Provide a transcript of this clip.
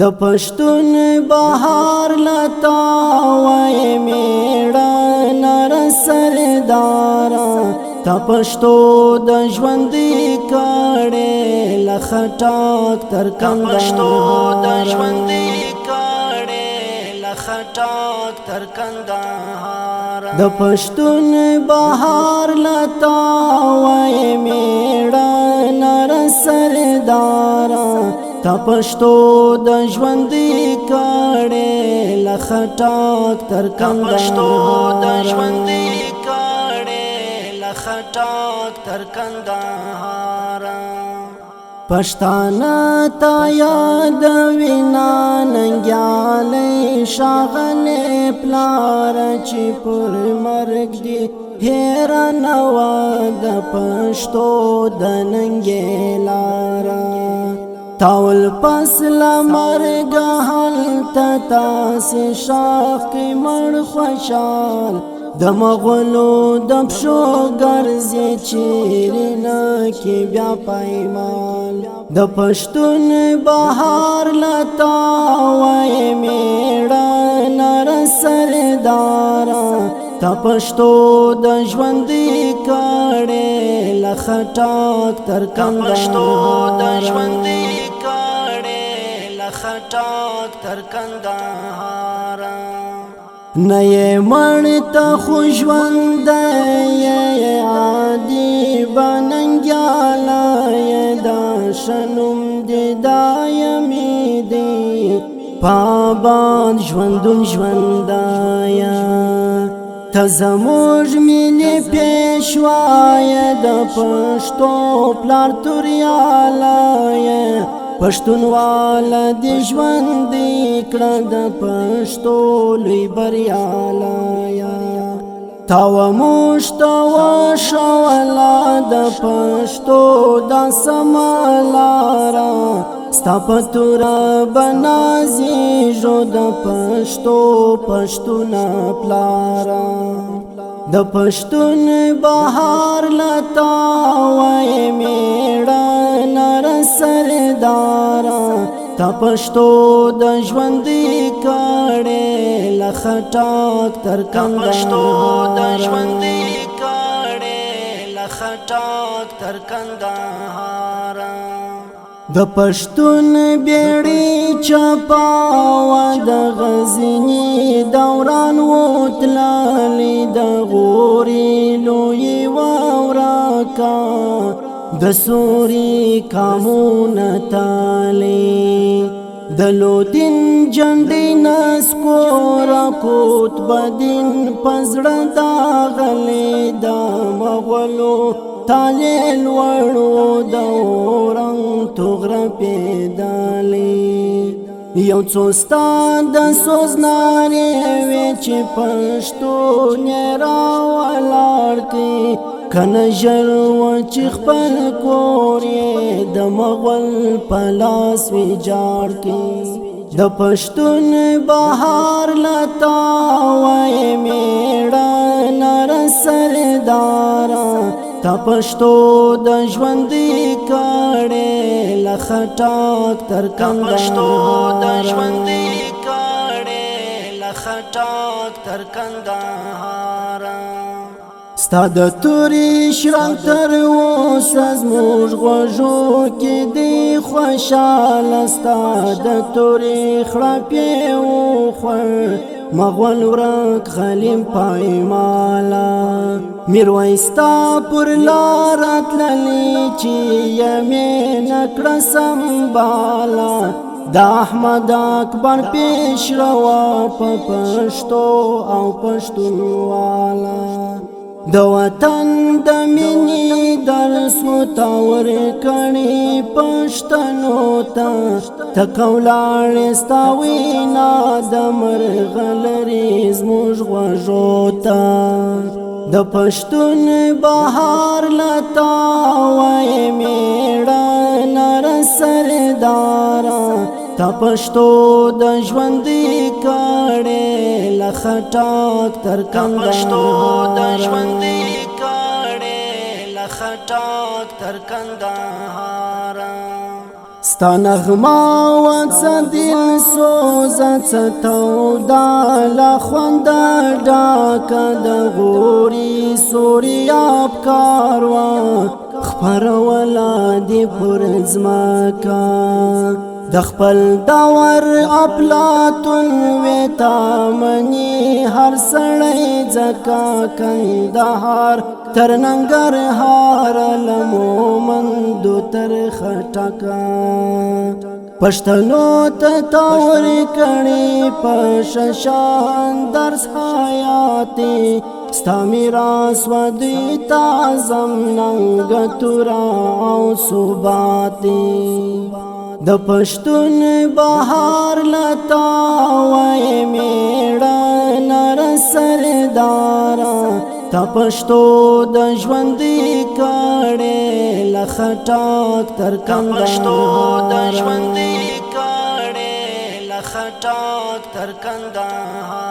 د پښتون بهار لتا وای میړه نر سردارا تا پښتو د ژوند کړه لخټاک تر کندهار پښتو د ژوند کړه لخټاک تر کندهار د پښتون بهار لتا وای میړه نر سردارا تا پښتو د ژوند کړه لخټاک تر کندهار پښتو د ژوند کړه لخټاک تر کندهار پښتانه تا یاد وینا ننګیاله شاغله پلار چې پر مرګ دی هیر نو د پښتو د ننګیلارا تاول پس لمرګ حل تاسې شاخ کې مړ خوشال د مغلو د پښو ګرځي چیرنه کې بیا پایمال د پښتون بهار لتا وای میړه نر سردارا تا پښتو د ژوند کړه لخټاک تر کندهار پښتو د ژوند کړه لخټاک تر کندهار نه مړ ته خوشوند عادي بننګاله دا شنم دي دایمي دي پابان ژوندون ژوندایا تزموج ملي پېښوای د پښتو پلار توریاله پښتونواله د ژوند کړه د پښتو لوی بریاله تاو مشتوا شوالا د پښتو د سمالارا ستا پتورا بنازي جو د پښتو پښتونه پلارا د پښتون بهار لتا وای میړه نر سردارا تا پښتو د ژوند کړه لخټاک تر کندهار پښتو د ژوند کړه لخټاک تر کندهار د پښتون بیړی چپاو د غزنی دوران وتللی د غوري لوی وراکا د سوري کامون تالی د لودین جنډی نس کورا کوت بدین پزړه داغلی د مغلو تالیل وړو د اورنګ توغره پیدالی یو څو ستا د سوزنارې وې چې پښتو نه راولاړ کی کنه ژر و چې خپل کور یې د مغول په لاس ویجاړ کی د پښتون بهار لتا وای میړه نر سردارا تا پښتو د ژوند کړه لخټاک تر کندهار پښتو د ژوند کړه لخټاک تر کندهار ستا د توري شرنګ تر اوسه زموږ غوږو کې دی خوشاله ستا د توري خړپې وخوړ مغول ورک خلیم پایمالا میرویس تا پر لار تللی چې یمین کړه سمبالا د احمد اکبر پیش روا په پښتو او پښتونوالا د وطن د مینې درس متور کړي پښتنو ته تکولاړ استاوینا د مرغلري زموږ غوږو ته د پښتون بهار لتا وای میړه نر سردارا تا پښتو د ژوند کړه لخټاک تر کندهار پښتو د ژوند کړه لخټاک تر کندهار ستا نغما وڅه دل سوزه څه تودا لا خونده ډاکه د غوري سوریاب کاروا خپروله دې پر ځمکه د خپل دور افلاطون ویتا مني هر سړی ځکه کندهار تر ننګرهار له مومندو تر خټکه پښتنو ته تور کړي په ششان درس حیاتي ستا میراث ودوی تعظم ننګ تورا او ثباتي د پښتون بهار لتا وای میړه نر سردارا تا پښتو د ژوند کړه لخټاک تر کندهار